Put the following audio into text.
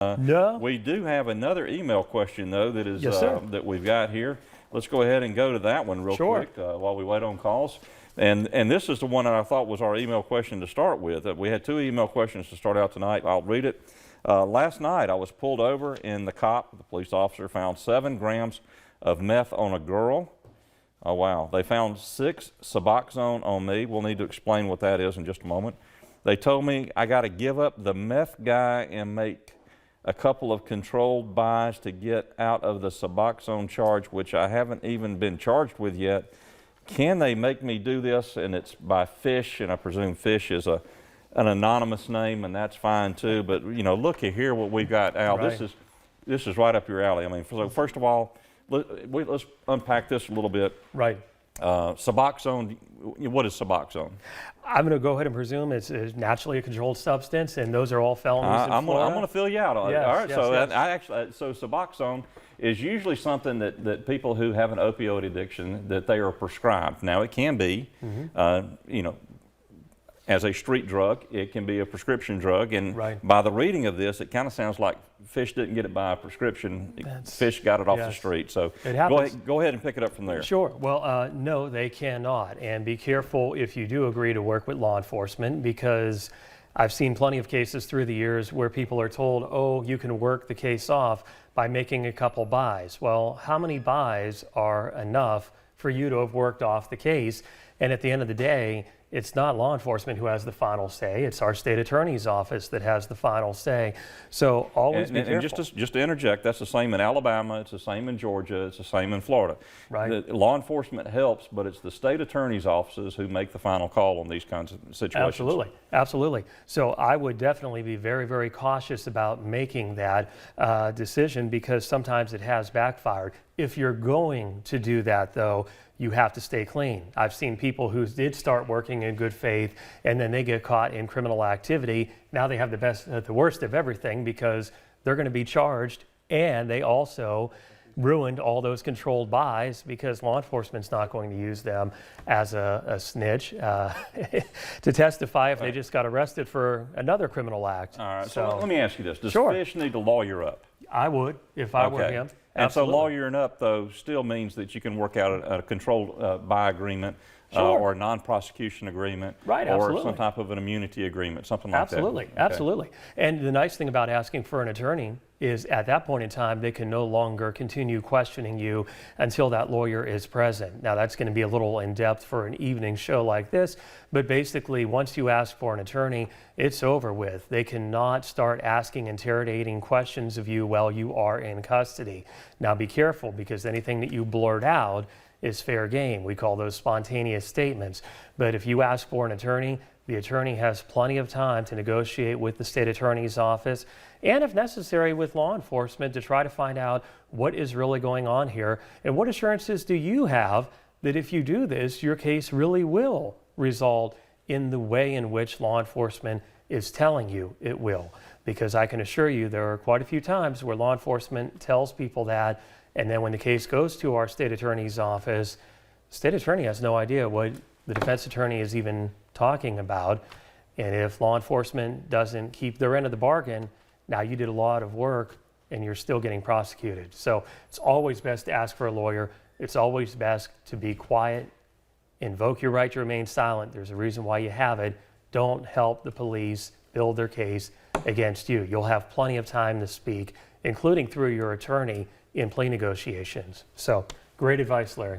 No. We do have another email question, though, that is Yes, sir. that we've got here. Let's go ahead and go to that one real Sure. quick while we wait on calls. And this is the one that I thought was our email question to start with. We had two email questions to start out tonight. I'll read it. Last night, I was pulled over, and the police officer, found 7 grams of meth on a girl. Oh, wow. They found 6 Suboxone on me. We'll need to explain what that is in just a moment. They told me I got to give up the meth guy and make a couple of controlled buys to get out of the Suboxone charge, which I haven't even been charged with yet. Can they make me do this? And it's by Fish, and I presume Fish is an anonymous name, and that's fine too. But you know, look at here what we've got, Al. Right. This is right up your alley. I mean, so first of all, let's unpack this a little bit. Right. Suboxone. What is Suboxone? I'm going to go ahead and presume it's naturally a controlled substance, and those are all felonies in Florida. I'm going to fill you out on it. Yes, All right. yes, So so Suboxone is usually something that people who have an opioid addiction, that they are prescribed. Now it can be, you know, as a street drug, it can be a prescription drug, and Right. by the reading of this, it kind of sounds like Fish didn't get it by a prescription. Fish got it off the yes. street. So It happens. go ahead and pick it up from there. Sure. Well, no, they cannot. And be careful if you do agree to work with law enforcement, because I've seen plenty of cases through the years where people are told, oh, you can work the case off by making a couple buys. Well, how many buys are enough for you to have worked off the case? And at the end of the day, it's not law enforcement who has the final say. It's our state attorney's office that has the final say. So always be careful. And just to interject, that's the same in Alabama, it's the same in Georgia, it's the same in Florida. Right. The law enforcement helps, but it's the state attorney's offices who make the final call on these kinds of situations. Absolutely, absolutely. So I would definitely be very, very cautious about making that decision, because sometimes it has backfired. If you're going to do that, though, you have to stay clean. I've seen people who did start working in good faith, and then they get caught in criminal activity. Now they have the worst of everything, because they're going to be charged, and they also ruined all those controlled buys, because law enforcement's not going to use them as a snitch to testify if they just got arrested for another criminal act. All right, so let me ask you this. Does Sure. Fish need to lawyer up? I would, if I were him. And Absolutely. so lawyering up, though, still means that you can work out a controlled buy agreement, Sure. or a non-prosecution agreement, Right, or absolutely. some type of an immunity agreement, something like Absolutely, that. Okay. absolutely. And the nice thing about asking for an attorney is at that point in time, they can no longer continue questioning you until that lawyer is present. Now, that's going to be a little in-depth for an evening show like this, but basically, once you ask for an attorney, it's over with. They cannot start asking interrogating questions of you while you are in custody. Now, be careful, because anything that you blurt out is fair game. We call those spontaneous statements. But if you ask for an attorney, the attorney has plenty of time to negotiate with the state attorney's office, and if necessary with law enforcement, to try to find out what is really going on here, and what assurances do you have that if you do this, your case really will result in the way in which law enforcement is telling you it will. Because I can assure you there are quite a few times where law enforcement tells people that, and then when the case goes to our state attorney's office, the state attorney has no idea what the defense attorney is even talking about. And if law enforcement doesn't keep their end of the bargain, now you did a lot of work and you're still getting prosecuted. So it's always best to ask for a lawyer. It's always best to be quiet, invoke your right to remain silent. There's a reason why you have it. Don't help the police build their case against you. You'll have plenty of time to speak, including through your attorney, in plea negotiations. So great advice, Larry.